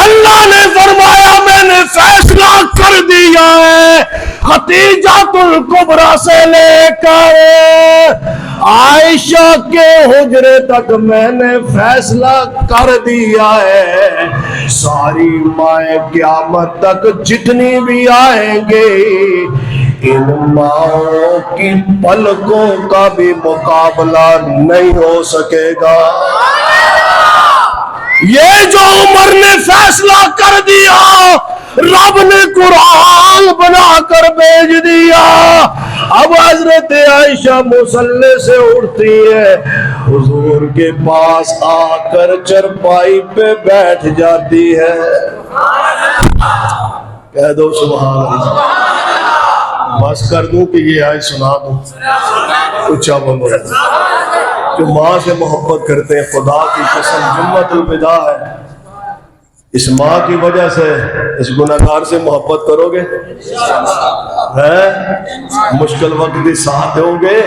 اللہ نے فرمایا میں نے فیصلہ کر دیا ہے خدیجۃ الکبریٰ سے لے کر عائشہ کے حجرے تک میں نے فیصلہ کر دیا ہے، ساری مائیں قیامت تک جتنی بھی آئیں گے ان ماؤں کی پلکوں کا بھی مقابلہ نہیں ہو سکے گا۔ یہ جو عمر نے فیصلہ کر دیا رب نے قرآن بنا کر بھیج دیا۔ اب حضرت عائشہ مصلی سے اٹھتی ہے، حضور کے پاس آ کر چرپائی پہ بیٹھ جاتی ہے۔ کہہ دو سبحان اللہ۔ بس کر دوں کہ یہ آیت سنا دوں؟ اچھا بولو۔ جو ماں سے محبت کرتے ہیں، خدا کی قسم جمعۃ الوداع ہے، اس ماں کی وجہ سے اس گناہگار سے محبت کرو گے؟ مشکل وقت بھی ساتھ دو گے؟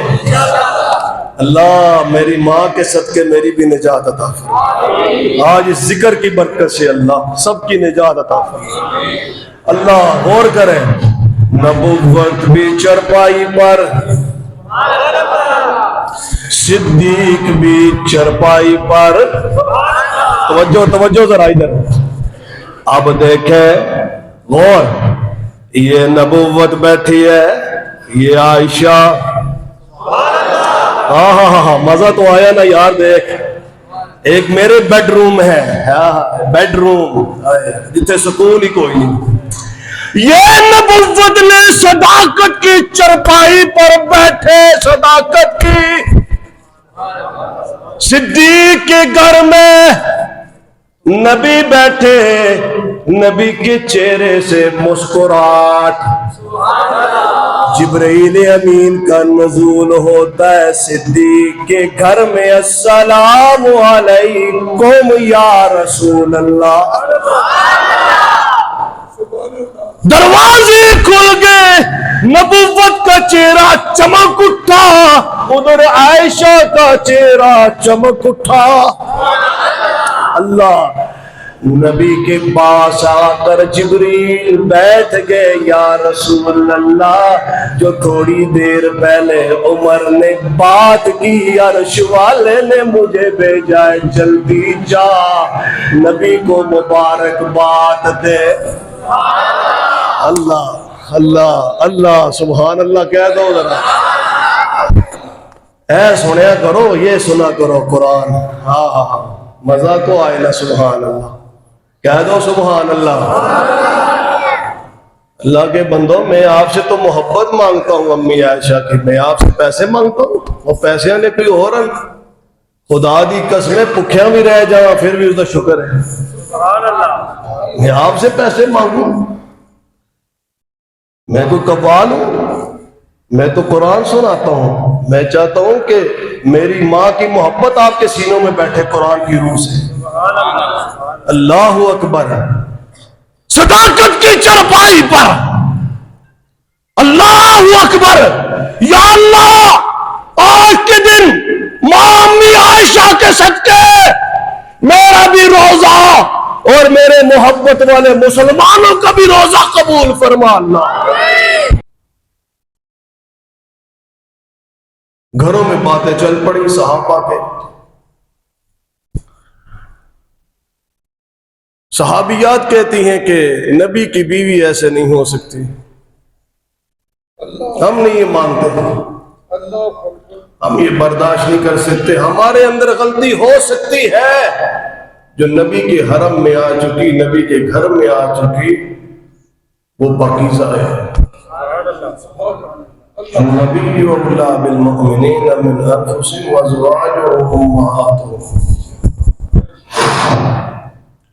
اللہ میری ماں کے صدقے میری بھی نجات عطا فرمائے، آج اس ذکر کی برکت سے اللہ سب کی نجات عطا فرمائے۔ اللہ غور کریں، نبوت بھی چرپائی پر، صدیق بھی چرپائی پر۔ توجہ ذرا ادھر، اب دیکھیں غور، یہ نبوت بیٹھی ہے، یہ عائشہ، ہاں مزہ تو آیا نا یار۔ دیکھ ایک میرے بیڈ روم ہے، بیڈ روم جتنے سکون ہی کوئی نہیں، یہ نبوت نے صداقت کی چرپائی پر بیٹھے، صداقت کی، صدیق کے گھر میں نبی بیٹھے، نبی کے چہرے سے مسکراہٹ، جبرائیل امین کا نزول ہوتا ہے صدیق کے گھر میں، السلام علیکم یا رسول اللہ، دروازے کھل گئے، نبوت کا چہرہ چمک اٹھا، ادھر عائشہ کا چہرہ چمک اٹھا۔ اللہ نبی کے پاس آ کر جبریل بیٹھ گئے، یا رسول اللہ جو تھوڑی دیر پہلے عمر نے بات کی، عرش والے نے مجھے بھیجا ہے، جلدی جا نبی کو مبارکباد دے۔ اللہ اللہ اللہ سبحان اللہ، کہہ دو ذرا، اے سنیا کرو، یہ سنا کرو قرآن، ہاں مزہ تو آئے نا، سبحان اللہ، کہہ دو سبحان اللہ۔ اللہ کے بندوں، میں آپ سے تو محبت مانگتا ہوں امی عائشہ کی، میں آپ سے پیسے مانگتا ہوں، وہ پیسے نے کوئی اور خدا دی قسمیں بھکھیاں بھی رہ جاؤں پھر بھی اس کا شکر ہے، سبحان اللہ۔ میں آپ سے پیسے مانگوں؟ میں کوئی قوال ہوں؟ میں تو قرآن سناتا ہوں، میں چاہتا ہوں کہ میری ماں کی محبت آپ کے سینوں میں بیٹھے قرآن کی روح سے۔ اللہ اکبر، صداقت کی چرپائی پر، اللہ اکبر، یا اللہ آج کے دن ماں امی عائشہ کے صدقے میرا بھی روزہ اور میرے محبت والے مسلمانوں کا بھی روزہ قبول فرما اللہ۔ گھروں میں باتیں چل پڑی صحابہ کے، صحابیات کہتی ہیں کہ نبی کی بیوی ایسے نہیں ہو سکتی، ہم نہیں یہ مانتے، ہم یہ برداشت نہیں کر سکتے، ہمارے اندر غلطی ہو سکتی ہے، جو نبی کے حرم میں آ چکی، نبی کے گھر میں آ چکی، وہ پاکیزہ ہے۔ النبی اولی بالمؤمنین من انفسہم وازواجہ امہاتہم،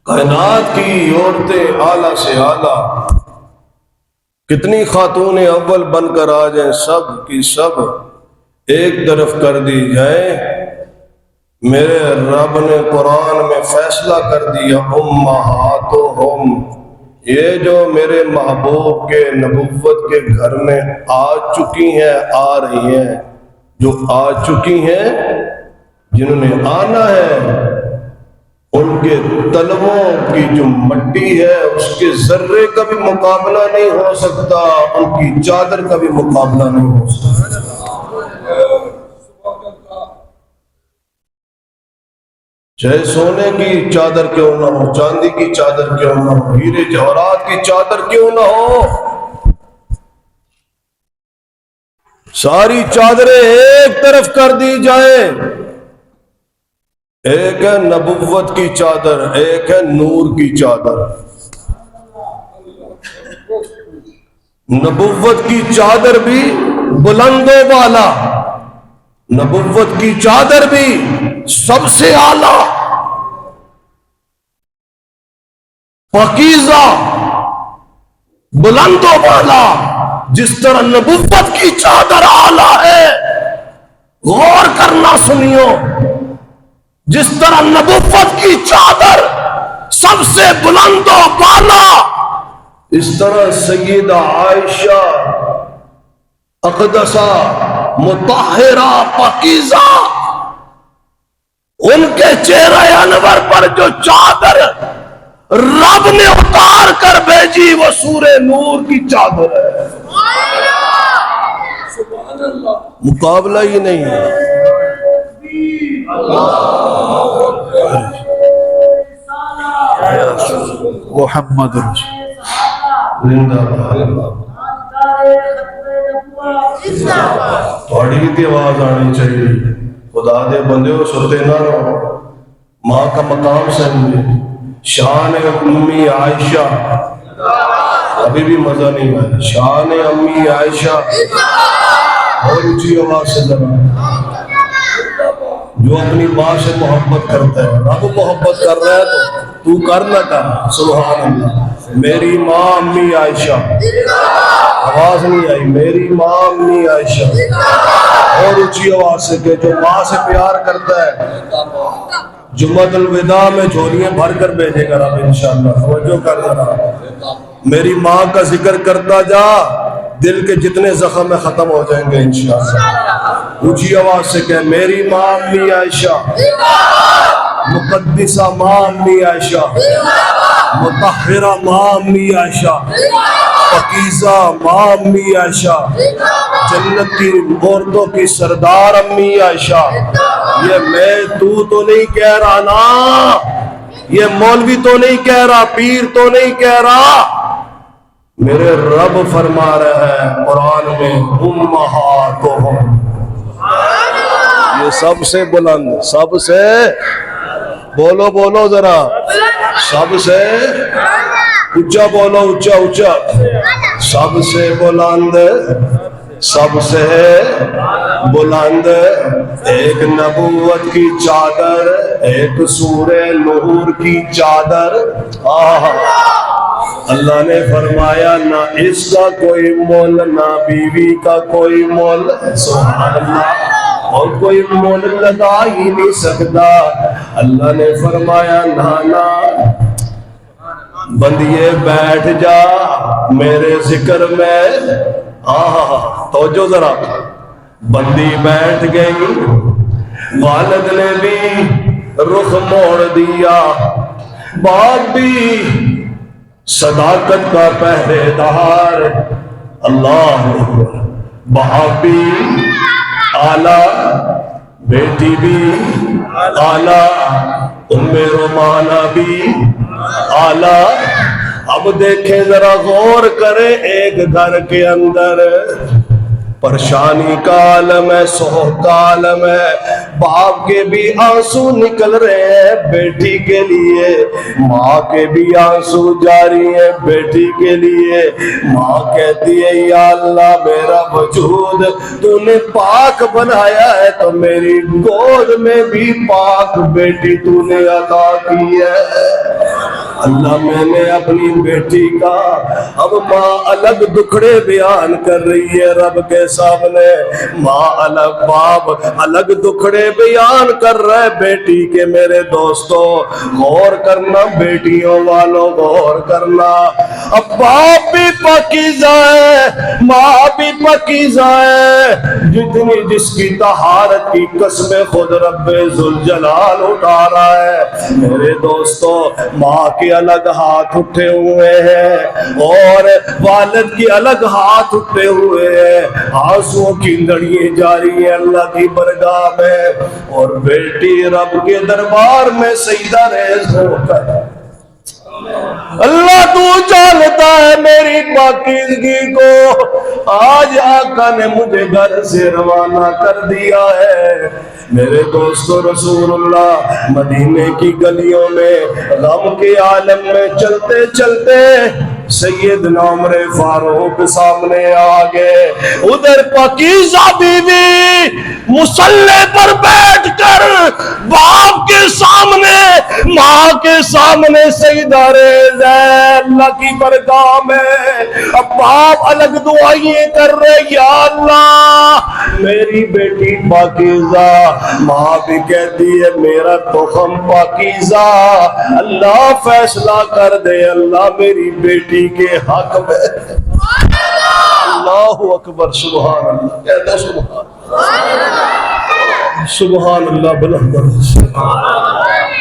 کائنات کی عورتیں اعلیٰ سے اعلیٰ، کتنی خاتون اول بن کر آ جائیں، سب کی سب ایک طرف کر دی جائیں، میرے رب نے قرآن میں فیصلہ کر دیا، امہاتہم، یہ جو میرے محبوب کے نبوت کے گھر میں آ چکی ہیں، آ رہی ہیں، جو آ چکی ہیں، جنہوں نے آنا ہے، ان کے تلووں کی جو مٹی ہے اس کے ذرے کا بھی مقابلہ نہیں ہو سکتا، ان کی چادر کا بھی مقابلہ نہیں ہو سکتا۔ چاہے سونے کی چادر کیوں نہ ہو، چاندی کی چادر کیوں نہ ہو، ہیرے جواہرات کی چادر کیوں نہ ہو، ساری چادریں ایک طرف کر دی جائیں، ایک ہے نبوت کی چادر، ایک ہے نور کی چادر۔ نبوت کی چادر بھی بلند و بالا، نبوت کی چادر بھی سب سے اعلیٰ، پاکیزہ، بلند و بالا۔ جس طرح نبوت کی چادر اعلیٰ ہے، غور کرنا سنیو، جس طرح نبوت کی چادر سب سے بلند و بالا، اس طرح سیدہ عائشہ اقدسہ مطہرہ پاکیزہ، ان کے چہرہ انور پر جو چادر رب نے اتار کر بھیجی وہ سورہ نور کی چادر ہے، مقابلہ ہی نہیں ہے۔ محمد رسول تھوڑی بھی آواز آنی چاہیے، خدا دے بندے ہو سوتے نہ رہو، ماں کا مقام سمجھے، شان امی عائشہ، ابھی بھی مزہ نہیں آیا، شان امی عائشہ، اور اونچی آواز سے ذرا، جو اپنی ماں سے محبت کرتا ہے، رب محبت کر رہا ہے تو کر نہ کر، سبحان اللہ۔ میری ماں امی عائشہ، آواز نہیں آئی، میری ماں امی عائشہ، اور اونچی آواز سے کہ جو ماں سے پیار کرتا ہے جمعۃ الوداع میں جھولیاں بھر کر بھیجے گا رب انشاءاللہ، توجہ کر ذرا، میری ماں کا ذکر کرتا جا، دل کے جتنے زخم ختم ہو جائیں گے انشاءاللہ۔ اونچی آواز سے کہ میری ماں امی عائشہ، مقدسہ ماں امی عائشہ، مطہرہ ماں امی عائشہ، پاکیزہ ماں امی عائشہ، جنت کی عورتوں کی سردار امی عائشہ۔ یہ میں تو نہیں کہہ رہا نا، یہ مولوی تو نہیں کہہ رہا، پیر تو نہیں کہہ رہا، میرے رب فرما رہے ہیں قرآن میں امہاتہم، یہ سب سے بلند، سب سے بولو بولو ذرا، سب سے اونچا بولو، اونچا اونچا، سب سے بلند، سب سے بلند، ایک نبوت کی چادر، ایک سورہ نور کی چادر۔ اللہ نے فرمایا نہ اس کا کوئی مول، نہ بیوی کا کوئی مول، سبحان اللہ، اور کوئی مول لگا ہی نہیں سکتا۔ اللہ نے فرمایا نانا بندیے بیٹھ جا میرے ذکر میں، توجہ ذرا، بندی بیٹھ گئی، والد نے بھی رخ موڑ دیا، باپ بھی صداقت کا پہرے دار، اللہ اکبر، باپ بھی اعلیٰ، بیٹی بھی اعلیٰ، ام رومانہ بھی اعلیٰ۔ اب دیکھیں ذرا غور کریں، ایک گھر کے اندر پریشانی کا عالم ہے، سوگ کا عالم ہے، باپ کے بھی آنسو نکل رہے ہیں بیٹی کے لیے، ماں کے بھی آنسو جاری ہیں بیٹی کے لیے۔ ماں کہتی ہے یا اللہ میرا وجود تو نے پاک بنایا ہے تو میری گود میں بھی پاک بیٹی تو نے عطا کی ہے۔ اللہ میں نے اپنی بیٹی کا اب ماں الگ دکھڑے بیان کر رہی ہے رب کے سامنے، ماں الگ باپ الگ دکھڑے بیان کر رہے بیٹی کے۔ میرے دوستو غور کرنا، بیٹیوں والوں غور کرنا، اب باپ بھی پاکیزہ ہے، ماں بھی پاکیزہ ہے، جتنی جس کی طہارت کی قسمیں خود رب ذوالجلال اٹھا رہا ہے۔ میرے دوستو ماں کے الگ ہاتھ اٹھے ہوئے ہیں اور والد کی الگ ہاتھ اٹھے ہوئے ہیں، آنسوں کی لڑیاں جاری ہیں اللہ کی بارگاہ میں، اور بیٹی رب کے دربار میں سجدہ ریز ہو کر اللہ تو جانتا ہے میری پاکیزگی کو، آج آقا نے مجھے گھر سے روانہ کر دیا ہے۔ میرے دوستو رسول اللہ مدینے کی گلیوں میں غم کے عالم میں چلتے چلتے سیدنا عمر فاروق سامنے آ گئے، ادھر پاکیزہ بیوی مصلی پر بیٹھ کر باپ کے سامنے ماں کے سامنے سجدہ ریز ہے اللہ کی بارگاہ میں، اب باپ الگ دعائیں کر رہے، یا اللہ میری بیٹی پاکیزہ، ماں بھی کہتی ہے میرا تخم پاکیزہ، اللہ فیصلہ کر دے اللہ میری بیٹی کے حق میں۔ اللہ اکبر، سبحان اللہ، کہہ دو سبحان اللہ، بلند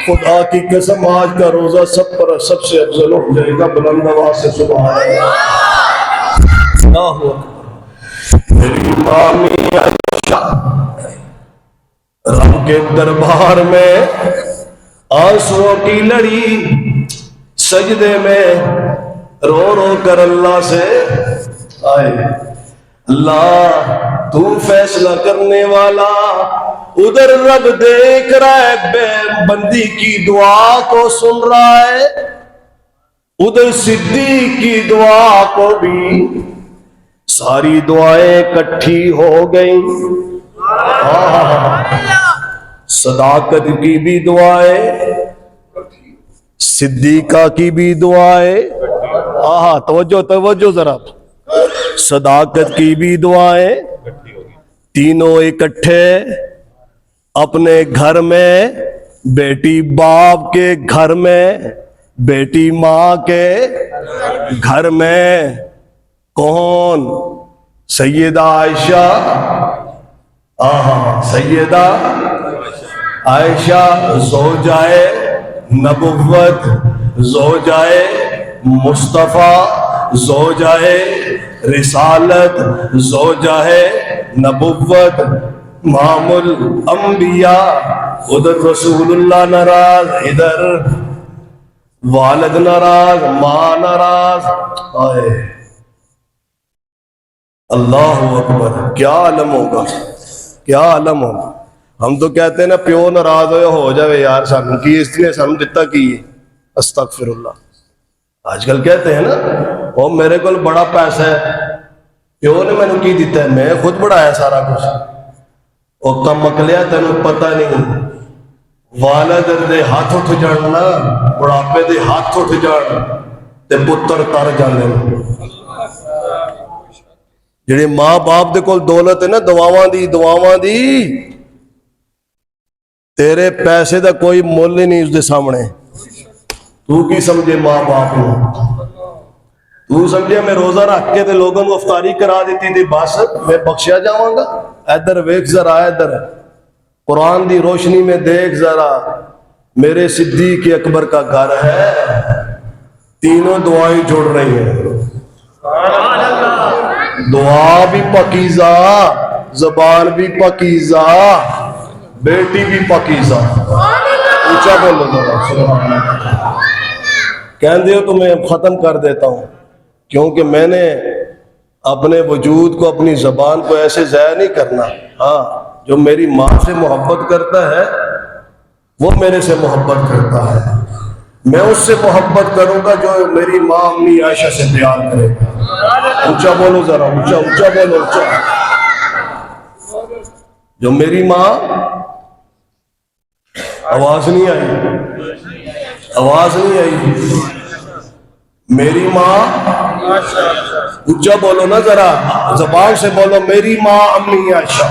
خدا کی قسم آج کا روزہ سب سے افضل ہو جائے گا، بلند آواز سے سبحان اللہ۔ اللہ اکبر، میری مامی عائشہ رب کے دربار میں آنسوؤں کی لڑی سجدے میں رو رو کر اللہ سے آئے، اللہ تو فیصلہ کرنے والا، ادھر رب دیکھ رہا ہے بے بندی کی دعا کو سن رہا ہے، ادھر صدیق کی دعا کو بھی ساری دعائیں اکٹھی ہو گئیں، صداقت کی بھی دعائیں، صدیقہ کی بھی دعائیں، توجہ ذرا، صداقت کی بھی دعائیں، تینوں اکٹھے اپنے گھر میں، بیٹی باپ کے گھر میں، بیٹی ماں کے گھر میں، کون؟ سیدہ عائشہ، سیدہ عائشہ زوجائے نبوت، زوجائے مصطفیٰ، زوجائے رسالت، زوجائے نبوت، امام الانبیاء، ادھر رسول اللہ ناراض، ادھر والد ناراض، ماں ناراض، آئے اللہ اکبر، کیا عالم ہوگا، کیا عالم ہوگا۔ ہم تو کہتے ہیں نا پیو ناراض ہو جاوے یار سانو کی اس نے سانو دتا کی ہے، استغفر اللہ۔ آج کل کہتے ہیں نا وہ میرے کو بڑا پیسہ ہے، پیو نے مینوں کی دیتا ہے، میں خود بڑھایا سارا کچھ، وہ کم مکلیا تینوں پتہ نہیں، والد دے ہاتھ اٹھ جان نا، بڑھاپے دے ہاتھ اٹھ جان تے پتر تر جانے، جڑے ماں باپ دے کول دولت ہے نا دعاواں دی تیرے پیسے دا کوئی مول ہی نہیں اس دے سامنے۔ تو کی سمجھے ماں باپ کو؟ تو سمجھے میں روزہ رکھ کے تے لوگوں کو افطاری کرا دیتی تھی بس میں بخشیا جاواں گا؟ ادھر ویکھ ذرا، ادھر قرآن دی روشنی میں دیکھ ذرا، میرے صدیق اکبر کا گھر ہے، تینوں دعائیں جڑ رہی ہیں، دعا بھی پاکیزہ، زبان بھی پاکیزہ، بیٹی بھی پاکیزہ، اونچا بولو ذرا سبحان اللہ۔ کہندے ہو تو میں ختم کر دیتا ہوں، کیونکہ میں نے اپنے وجود کو، اپنی زبان کو ایسے ضائع نہیں کرنا۔ ہاں، جو میری ماں سے محبت کرتا ہے وہ میرے سے محبت کرتا ہے، میں اس سے محبت کروں گا جو میری ماں امی عائشہ سے پیار کرے گا۔ اونچا بولو ذرا، اونچا بولو، اونچا۔ جو میری ماں، آواز نہیں آئی، آواز نہیں آئی؟ میری ماں، اونچا بولو نا ذرا، زبان سے بولو، میری ماں امی عائشہ۔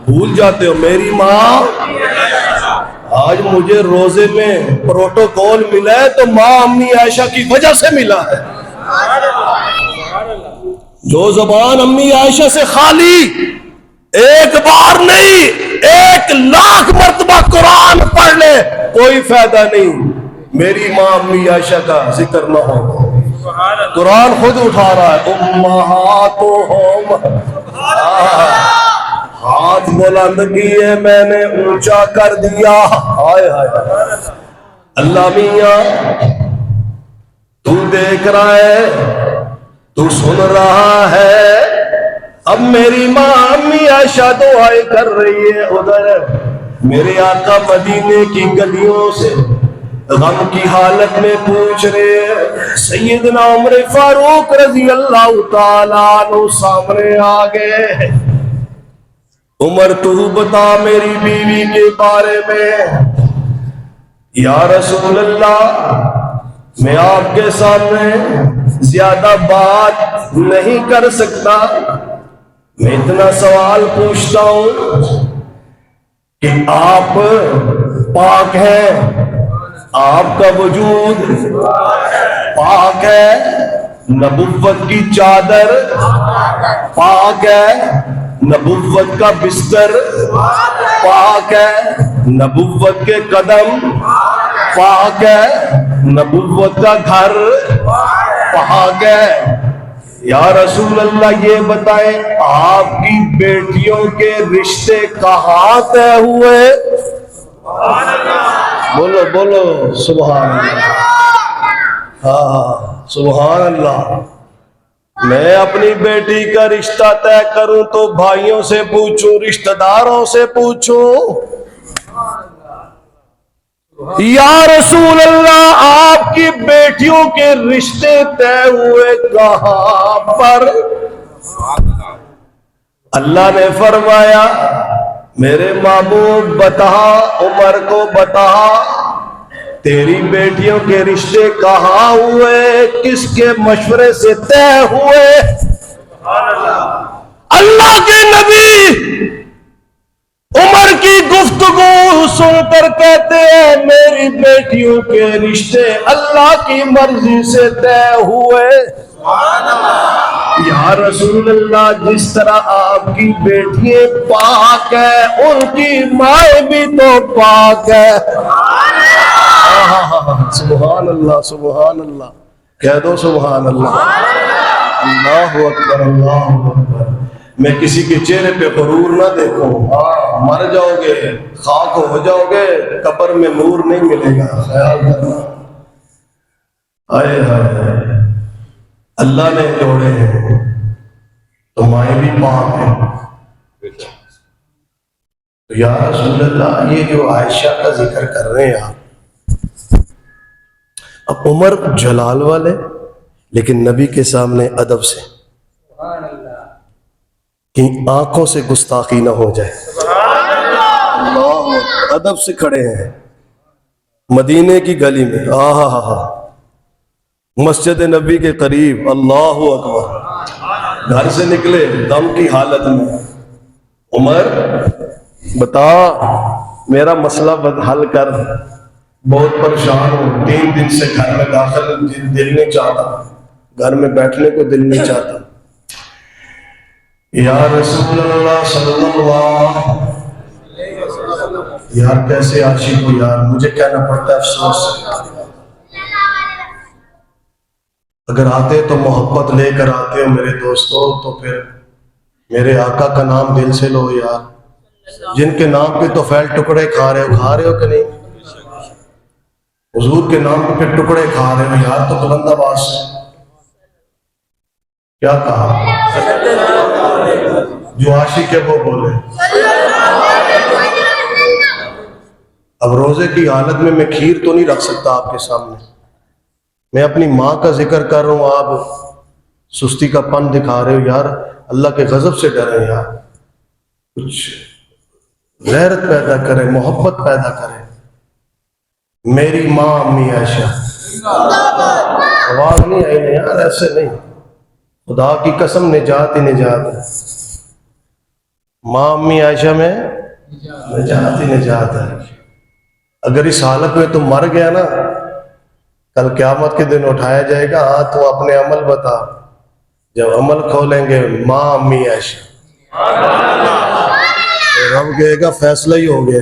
بھول جاتے ہو میری ماں۔ آج مجھے روزے میں پروٹوکول ملا ہے تو ماں امی عائشہ کی وجہ سے ملا ہے۔ جو زبان امی عائشہ سے خالی ایک بار نہیں 1,00,000 مرتبہ قرآن پڑھ لے کوئی فائدہ نہیں، میری ماں امی عائشہ کا ذکر نہ ہو۔ قرآن خود اٹھا رہا ہے، امہاتہم، ہاتھ بلند کیے میں نے اونچا کر دیا۔ ہائے ہائے اللہ میاں تو دیکھ رہا ہے، تو سن رہا ہے۔ اب میری ماں امی عائشہ دعائیں کر رہی ہے، ادھر میرے آقا مدینے کی گلیوں سے غم کی حالت میں پوچھ رہے ہیں۔ سیدنا عمر فاروق رضی اللہ تعالیٰ عنہ سامنے آ گئے۔ عمر تو بتا میری بیوی کے بارے میں۔ یا رسول اللہ میں آپ کے سامنے زیادہ بات نہیں کر سکتا، میں اتنا سوال پوچھتا ہوں کہ آپ پاک ہیں، آپ کا وجود پاک ہے، نبوت کی چادر پاک ہے، نبوت کا بستر پاک ہے، نبوت کے قدم پاک ہے، نبوت کا گھر پاک ہے۔ یا رسول اللہ یہ بتائیں آپ کی بیٹیوں کے رشتے کہاں طے ہوئے؟ بولو بولو سبحان اللہ۔ ہاں سبحان اللہ۔ میں اپنی بیٹی کا رشتہ طے کروں تو بھائیوں سے پوچھوں، رشتہ داروں سے پوچھوں؟ یا رسول اللہ آپ کی بیٹیوں کے رشتے طے ہوئے کہاں پر؟ اللہ نے فرمایا میرے محبوب بتا، عمر کو بتا تیری بیٹیوں کے رشتے کہاں ہوئے، کس کے مشورے سے طے ہوئے؟ اللہ کے نبی عمر کی گفتگو سن کر کہتے ہیں میری بیٹیوں کے رشتے اللہ کی مرضی سے طے ہوئے۔ یا رسول اللہ جس طرح آپ کی بیٹیاں پاک ہے ان کی مائیں بھی تو پاک ہے۔ سبحان اللہ سبحان اللہ، کہہ دو سبحان اللہ۔ اللہ اکبر اللہ اکبر۔ میں کسی کے چہرے پہ غرور نہ دیکھوں، مر جاؤ گے خاک ہو جاؤ گے قبر میں نور نہیں ملے گا، خیال کرنا۔ آئے ہائے اللہ نے جوڑے ہیں تو مائیں بھی پاک ہیں۔ تو یا رسول اللہ یہ جو عائشہ کا ذکر کر رہے ہیں آپ، اب عمر جلال والے لیکن نبی کے سامنے ادب سے، کہ آنکھوں سے گستاخی نہ ہو جائے، اللہ ادب سے کھڑے ہیں مدینے کی گلی میں، مسجد نبی کے قریب، اللہ اکبر، گھر سے نکلے دم کی حالت میں، عمر بتا میرا مسئلہ حل کر، بہت پریشان ہوں، 3 دن سے گھر میں داخل دل نہیں چاہتا، گھر میں بیٹھنے کو دل نہیں چاہتا۔ یا رسول اللہ صلی اللہ علیہ وسلم، یار کیسے عاشق ہو یار، مجھے کہنا پڑتا ہے افسوس سے، اگر آتے تو محبت لے کر آتے ہو میرے دوستو، تو پھر میرے آقا کا نام دل سے لو یار، جن کے نام پہ تو فیل ٹکڑے کھا رہے ہو کہ نہیں؟ حضور کے نام پہ پھر ٹکڑے کھا رہے ہو یار، تو بلند آواز سے کیا کہا؟ جو عاشق ہے وہ بولے۔ اب روزے کی حالت میں میں کھیر تو نہیں رکھ سکتا آپ کے سامنے، میں اپنی ماں کا ذکر کر رہا ہوں، آپ سستی کا پن دکھا رہے ہو یار، اللہ کے غضب سے ڈریں یار، کچھ غیرت پیدا کریں، محبت پیدا کریں۔ میری ماں امی عائشہ. آواز نہیں آئی نا یار، ایسے نہیں. خدا کی قسم نجات ہی نجات ہے. ماں امی عائشہ میں نجات ہی نجات ہے. اگر اس حالت میں تو مر گیا نا، کل قیامت کے دن اٹھایا جائے گا. ہاں تو اپنے عمل بتا. جب عمل کھولیں گے ماں امی عائشہ، رب کہے گا فیصلہ ہی ہو گیا،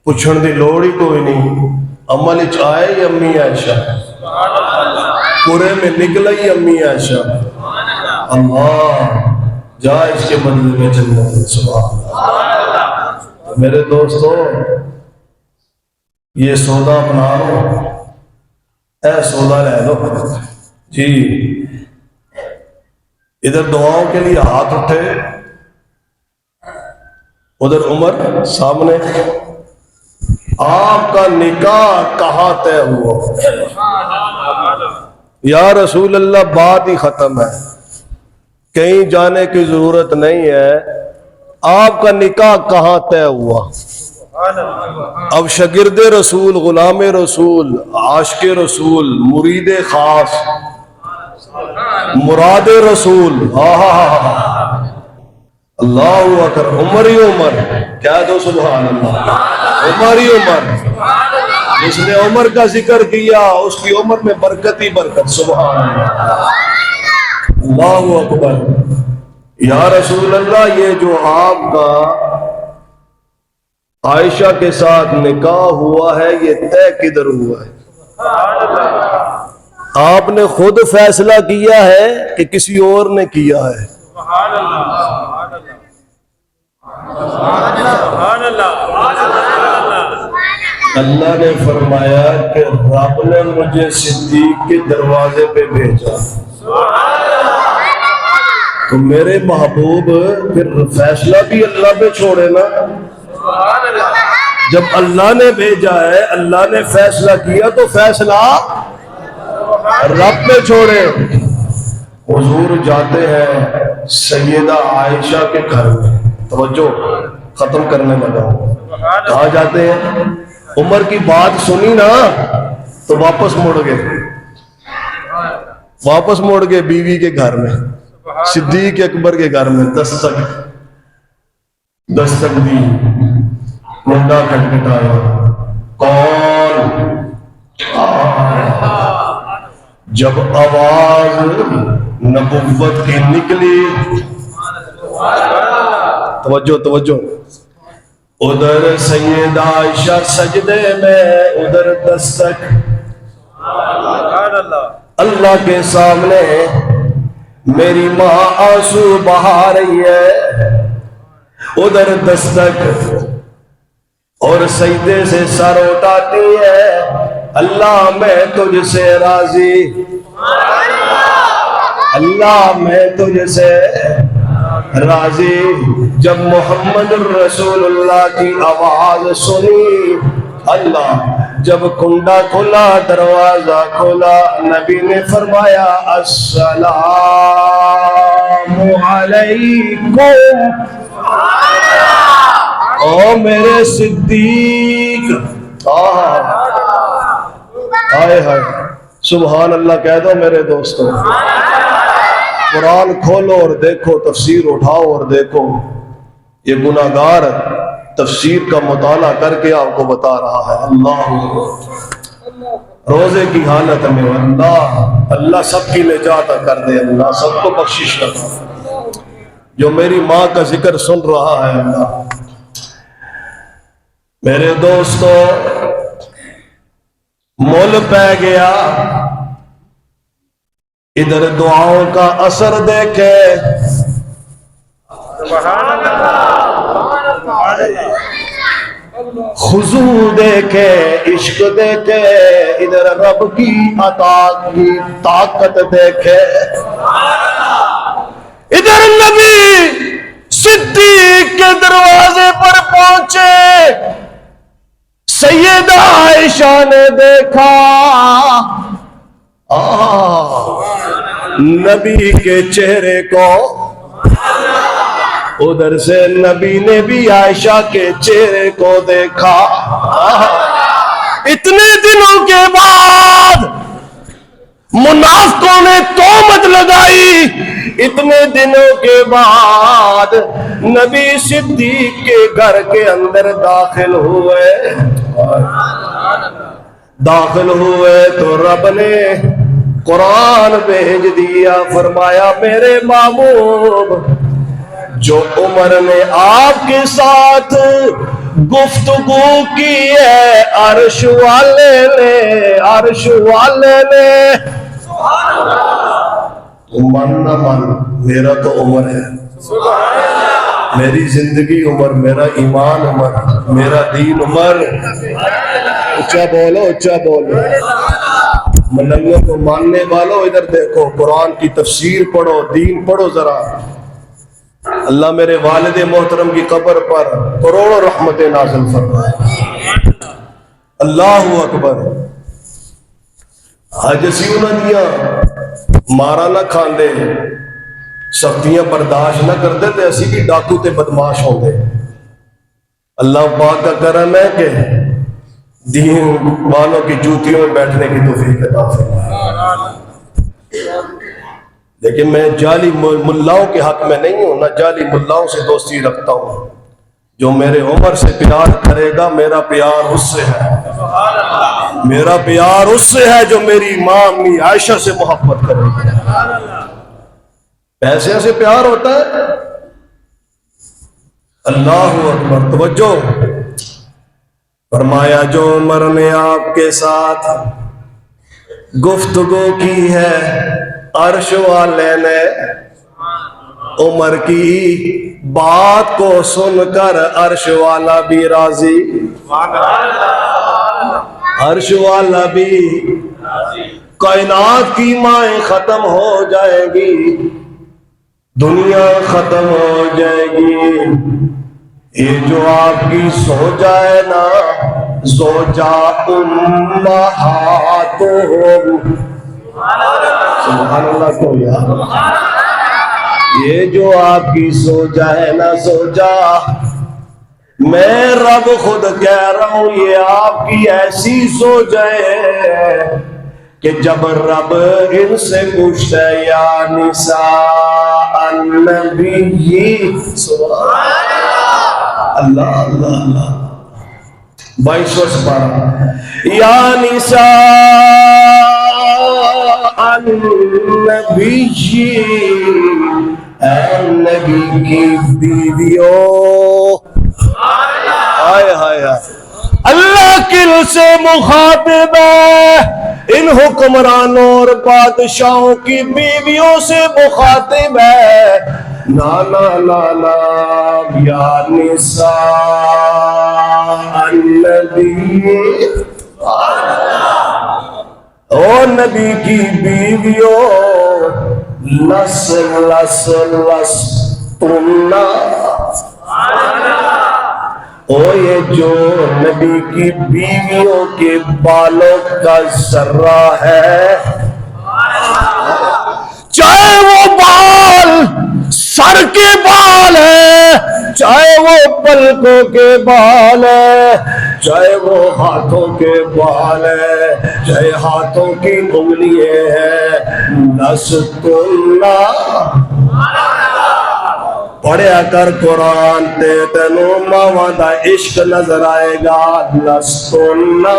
پوچھن دی لوڑ ہی کوئی نہیں. عمل اچ آئے ہی امی عائشہ، پورے میں نکلا ہی امی عائشہ. اللہ جا اس کے بدلے میں جنت. سبحان اللہ. میرے دوستو یہ سودا اپنا لو، اے سودا لے لو جی. ادھر دعاؤں کے لیے ہاتھ اٹھے، ادھر عمر سامنے. آپ کا نکاح کہاں طے ہوا؟ یا رسول اللہ بات ہی ختم ہے، کہیں جانے کی ضرورت نہیں ہے. آپ کا نکاح کہاں طے ہوا؟ اب شاگرد رسول، غلام رسول، عاشق رسول، مرید خاص، مراد رسول، اللہ اکبر. عمر ہی عمر، کیا دو سبحان اللہ. عمر ہی عمر، جس نے عمر کا ذکر کیا اس کی عمر میں برکت ہی برکت. سبحان اللہ. اللہ اکبر. یا رسول اللہ یہ جو آپ کا عائشہ کے ساتھ نکاح ہوا ہے یہ طے کدھر ہوا ہے؟ آپ نے خود فیصلہ کیا ہے کہ کسی اور نے کیا ہے؟ اللہ نے فرمایا کہ رب نے مجھے صدیق کے دروازے پہ بھیجا. تو میرے محبوب پھر فیصلہ بھی اللہ پہ چھوڑے نا. جب اللہ نے بھیجا ہے، اللہ نے فیصلہ کیا تو فیصلہ رب پہ چھوڑے. حضور جاتے ہیں سیدہ عائشہ کے گھر میں. توجہ ختم کرنے لگا. کہاں جاتے ہیں؟ عمر کی بات سنی نا تو واپس مڑ گئے بیوی کے گھر میں، صدیق اکبر کے گھر میں. دستک دی، منڈا کھٹکھٹایا. کون؟ جب آواز نبوت کی نکلی، توجہ، ادھر سیدہ عائشہ سجدے میں، ادھر دستک. اللہ کے سامنے میری ماں آنسو بہا رہی ہے، ادھر دستک، اور سجدے سے سر اٹھاتی ہے. اللہ میں تجھ سے راضی، اللہ میں تجھ سے راضی. جب محمد رسول اللہ کی آواز سنی، اللہ جب کنڈا کھلا، دروازہ کھلا، نبی نے فرمایا السلام علیکم. او میرے صدیق، ہائے ہائے سبحان اللہ کہہ دو میرے دوستوں. قرآن کھولو اور دیکھو، تفسیر اٹھاؤ اور دیکھو. یہ گناہگار تفسیر کا مطالعہ کر کے آپ کو بتا رہا ہے. اللہ روزے کی حالت میں اللہ سب کی نجات کر دے، اللہ سب کو بخشش کر. جو میری ماں کا ذکر سن رہا ہے اللہ. میرے دوستو مول پہ گیا. ادھر دعاؤں کا اثر دیکھے، خضوع دیکھے، عشق دیکھے، ادھر رب کی عطا کی طاقت دیکھے. ادھر نبی صدیق کے دروازے پر پہنچے. سیدہ عائشہ نے دیکھا، نبی کے چہرے کو. ادھر سے نبی نے بھی عائشہ کے چہرے کو دیکھا. اتنے دنوں کے بعد منافقوں نے تہمت لگائی، اتنے دنوں کے بعد نبی صدیق کے گھر کے اندر داخل ہوئے تو رب نے قرآن بھیج دیا، فرمایا میرے محبوب جو عمر نے آپ کے ساتھ گفتگو کی ہے عرش والے نے من نہ من، میرا تو عمر ہے، میری زندگی عمر، میرا ایمان عمر، میرا دین عمر. اچھا بولو ملنگوں کو ماننے والوں ادھر دیکھو، قرآن کی تفسیر پڑھو، دین پڑھو ذرا. اللہ میرے والد محترم کی قبر پر کروڑوں رحمتیں نازل فرمائے. اللہ اکبر. اج اسی انہاں دیاں مارا نہ کھاندے، سختیاں برداشت نہ کرتے تے اسی بھی ڈاکو تے بدماش ہوندے. اللہ پاک کا کرم ہے کہ دین والوں کی جوتیوں میں بیٹھنے کی توفیق عطا فرمائے. لیکن میں جعلی ملاؤں کے حق میں نہیں ہوں، نہ جعلی ملاؤں سے دوستی رکھتا ہوں. جو میرے عمر سے پیار کرے گا میرا پیار اس سے ہے، میرا پیار اس سے ہے جو میری ماں امی عائشہ سے محبت کرے گا. پیسے سے پیار ہوتا ہے؟ اللہ اکبر. توجہ. فرمایا جو عمر نے آپ کے ساتھ گفتگو کی ہے عرش والے نے عمر کی بات کو سن کر عرش والا بھی راضی، عرش والا بھی. کائنات کی مائیں ختم ہو جائے گی، دنیا ختم ہو جائے گی، یہ جو آپ کی زوجہ ہے نا، زوجہ امہاتہم، سبحان اللہ کو یار، یہ جو آپ کی زوجہ ہے نا، زوجہ میں رب خود کہہ رہا ہوں یہ آپ کی ایسی زوجہ ہے کہ جب رب ان سے پوچھتا ہے یا نساء النبی، سبحان اللہ اللہ اللہ. 22 یا نساء النبی، اے نبی کی بیویوں، ہائے ہائے ہائے. اللہ کل سے مخاطب ہے، ان حکمرانوں اور بادشاہوں کی بیویوں سے مخاطب ہے. لا لا لا لا یا نساء النبی، او نبی کی بیویوں، لس لس لس تمنا، او یہ جو نبی کی بیویوں کے بالوں کا ذرہ ہے، چاہے وہ بال سر کے بال ہے، چاہے وہ پلکوں کے بال ہے، چاہے وہ ہاتھوں کے بال ہے، چاہے ہاتھوں کی انگلیاں ہیں، لستنا. پڑھیا کر قرآن تے تینوں ماواں دا عشق نظر آئے گا. لستنا،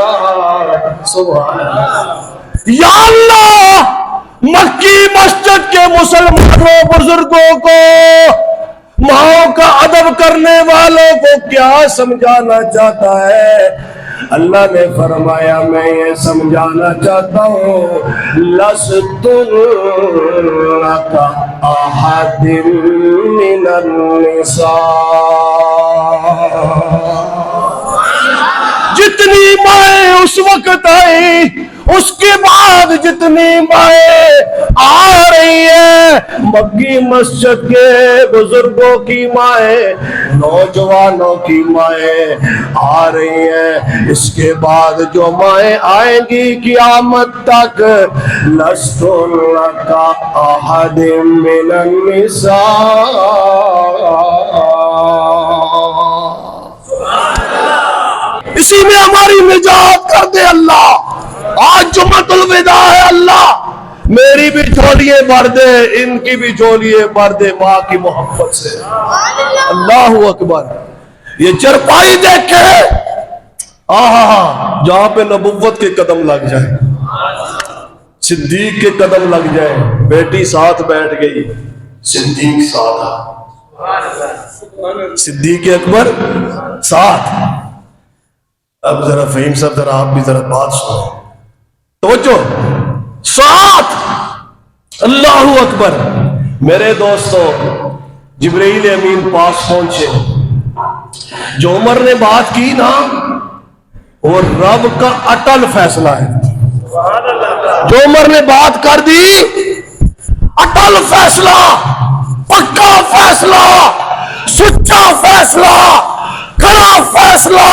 سبحان اللہ. یا اللہ مکی مسجد کے مسلمانوں بزرگوں کو، ماؤں کا ادب کرنے والوں کو کیا سمجھانا چاہتا ہے؟ اللہ نے فرمایا میں یہ سمجھانا چاہتا ہوں، لستن کاحد من النساء. جتنی مائیں اس وقت آئی، اس کے بعد جتنی مائیں آ رہی ہیں، مکی مسجد کے بزرگوں کی مائیں، نوجوانوں کی مائیں آ رہی ہیں، اس کے بعد جو مائیں آئیں گی قیامت تک، لستن کاحد من النساء. اسی میں ہماری نجات کر دے اللہ۔ آج جمعۃ الوداع ہے اللہ، میری بھی جھولیے بھر دے، ان کی بھی جھولیے بھر دے ماں کی محبت سے۔ اللہ اکبر۔ یہ چرپائی دیکھ کے جہاں پہ نبوت کے قدم لگ جائے، صدیق کے قدم لگ جائے، بیٹی ساتھ بیٹھ گئی، صدیق ساتھ، صدیق اکبر ساتھ۔ اب ذرا فہیم صاحب ذرا آپ بھی ذرا بات سنو، توجہ، ساتھ۔ اللہ اکبر۔ میرے دوستو، جبرائیل امین پاس پہنچے، جو عمر نے بات کی نا وہ رب کا اٹل فیصلہ ہے۔ جو عمر نے بات کر دی، اٹل فیصلہ، پکا فیصلہ، سچا فیصلہ، کھڑا فیصلہ۔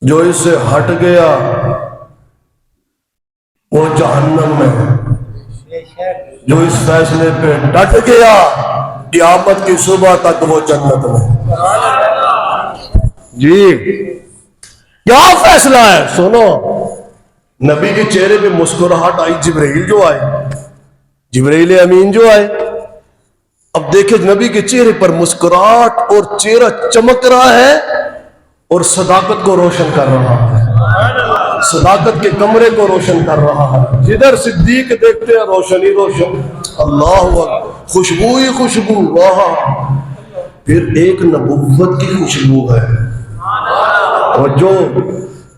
جو اس سے ہٹ گیا وہ جہنم میں، جو اس فیصلے پہ ڈٹ گیا قیامت کی صبح تک وہ جنت میں۔ جی کیا فیصلہ ہے سنو۔ نبی کے چہرے پہ مسکراہٹ آئی، جبرائیل جو آئے، جبرائیل امین جو آئے، اب دیکھیں نبی کے چہرے پر مسکراہٹ اور چہرہ چمک رہا ہے اور صداقت کو روشن کر رہا ہے، صداقت کے کمرے کو روشن کر رہا ہے۔ جدھر صدیق دیکھتے ہیں روشنی روشن، اللہ اکبر، خوشبو ہی خوشبو، واہ۔ پھر ایک نبوت کی خوشبو ہے، اور جو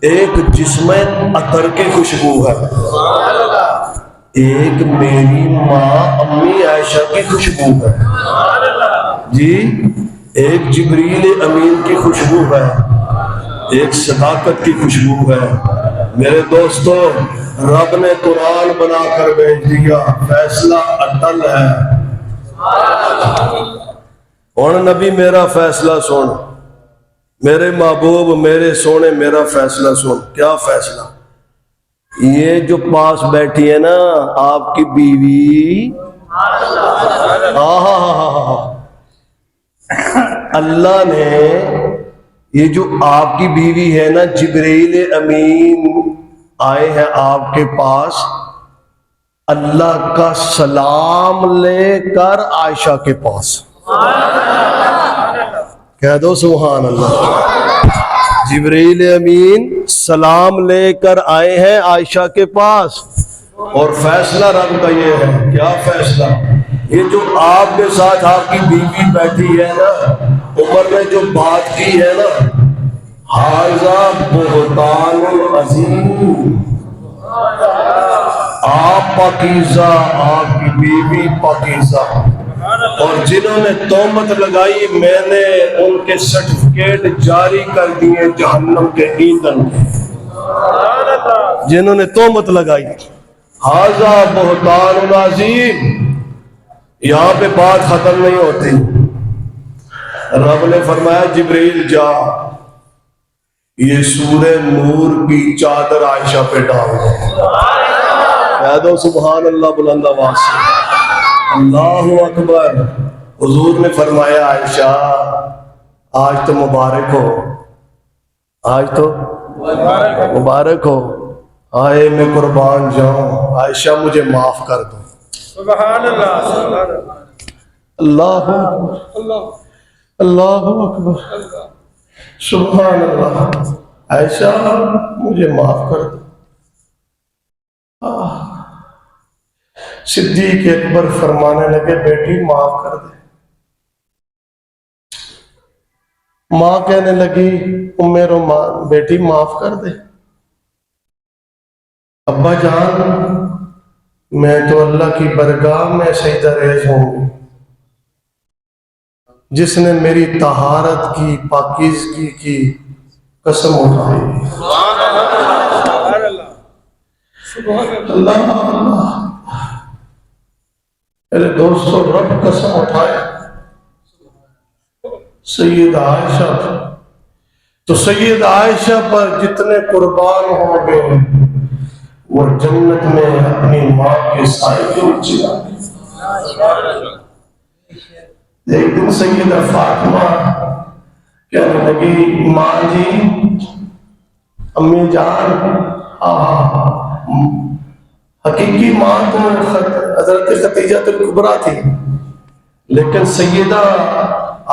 ایک جسم عطر کی خوشبو ہے، ایک میری ماں امی عائشہ کی خوشبو ہے، جی ایک جبریل امین کی خوشبو ہے، ایک صداقت کی خوشبو ہے۔ میرے دوستو، رب نے قرآن بنا کر بھیج دیا، فیصلہ اٹل ہے۔ اور نبی میرا فیصلہ سن، میرے محبوب میرے سونے میرا فیصلہ سن۔ کیا فیصلہ؟ یہ جو پاس بیٹھی ہے نا آپ کی بیوی، اللہ نے یہ جو آپ کی بیوی ہے نا، جبرائیل امین آئے ہیں آپ کے پاس اللہ کا سلام لے کر عائشہ کے پاس۔ کہہ دو سبحان اللہ۔ جبرائیل امین سلام لے کر آئے ہیں عائشہ کے پاس، اور فیصلہ رب کا یہ ہے۔ کیا فیصلہ؟ یہ جو آپ کے ساتھ آپ کی بیوی بیٹھی ہے نا، عمر نے جو بات کی ہے نا، ھذا بہتان عظیم، آپ پاکیزہ، آپ کی بیوی پاکیزہ، اور جنہوں نے تہمت لگائی میں نے ان کے سرٹیفکیٹ جاری کر دیے جہنم کے ایندھن کے۔ جنہوں نے تہمت لگائی، ھذا بہتان عظیم۔ یہاں پہ بات ختم نہیں ہوتی، رب نے فرمایا جبرائیل جا، یہ سورہ نور کی چادر عائشہ پہ ڈال دو۔ کہہ دو سبحان اللہ بلند آواز سے۔ اللہ اکبر۔ حضور نے فرمایا عائشہ آج تو مبارک ہو، آج تو مبارک ہو، آئے میں قربان جاؤں، عائشہ مجھے معاف کر دو۔ سبحان اللہ، اللہ اکبر، اللہ اکبر، سبحان اللہ، عائشہ مجھے معاف کر دو۔ صدیق اکبر فرمانے لگے بیٹی معاف کر دے۔ ماں کہنے لگی ام رومان بیٹی معاف کر دے۔ ابا جان میں تو اللہ کی برگاہ میں سجدہ ریز ہوں، جس نے میری طہارت کی پاکیزگی کی قسم اٹھائی۔ اللہ اللہ، میرے دوستو رب قسم اٹھائے سید عائشہ، تو سید عائشہ پر جتنے قربان ہو گئے وہ جنت میں اپنی ماں کے سائے کے نیچے آ گئے۔ ایک دن سیدہ فاطمہ کہنے لگی ماں جی، امی جان، حقیقی ماں تو حضرت خدیجہ الکبریٰ تھی، لیکن سیدہ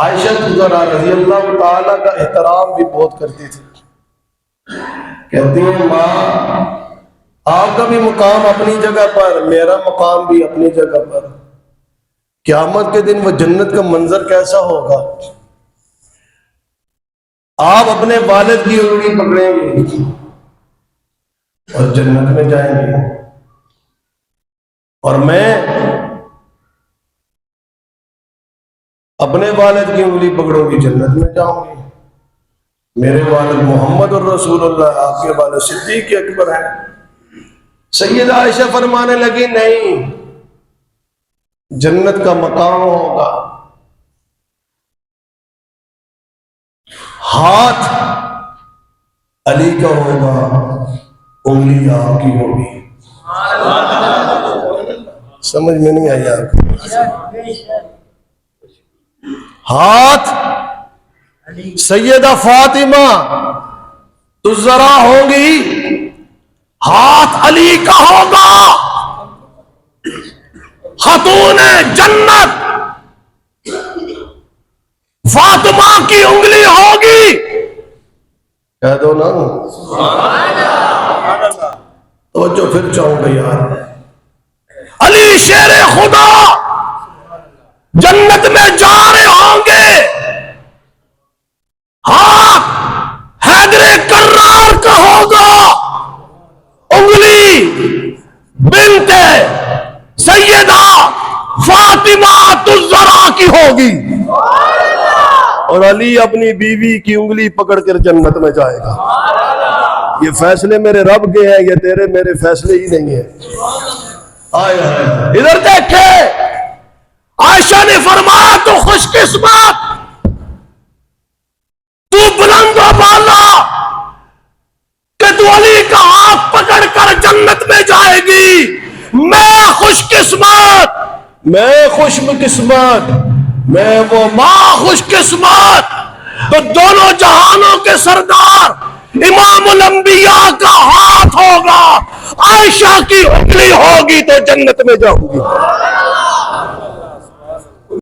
عائشہ زہرا رضی اللہ تعالیٰ کا احترام بھی بہت کرتی تھی. کہتی ہیں ماں، آپ کا بھی مقام اپنی جگہ پر، میرا مقام بھی اپنی جگہ پر. قیامت کے دن وہ جنت کا منظر کیسا ہوگا؟ آپ اپنے والد کی انگلی پکڑیں گے اور جنت میں جائیں گے، اور میں اپنے والد کی انگلی پکڑوں گی، جنت میں جاؤں گی. میرے والد محمد الرسول اللہ، آپ کے والد صدیق اکبر ہیں. سیدہ عائشہ فرمانے لگی نہیں، جنت کا مقام ہوگا، ہاتھ علی کا ہوگا، انگلی آپ کی ہوگی. سمجھ میں نہیں آئی آپ کو؟ ہاتھ سیدہ فاطمہ تزرا ہوگی، ہاتھ علی کا ہوگا. خاتون جنت فاطمہ کی انگلی ہوگی. کہہ دو نا توجہ پھر چاہوں گا یار. علی شیر خدا جنت میں جا رہے ہوں گے، ہاتھ حیدر کرار کا ہوگا، انگلی بنت سیدہ فاطمہ الزہرا کی ہوگی، اور علی اپنی بیوی کی انگلی پکڑ کر جنت میں جائے گا. یہ فیصلے میرے رب کے ہیں، یہ تیرے میرے فیصلے ہی نہیں ہیں. ادھر دیکھے، عائشہ نے فرمایا تو خوش قسمت، تو بلند و بالا کہ تو علی کا ہاتھ پکڑ کر جنت میں جائے گی. میں خوش قسمت، میں خوش قسمت، میں وہ ماں خوش قسمت تو دونوں جہانوں کے سردار امام الانبیاء کا ہاتھ ہوگا، عائشہ کی انگلی ہوگی تو جنت میں جاؤں گی.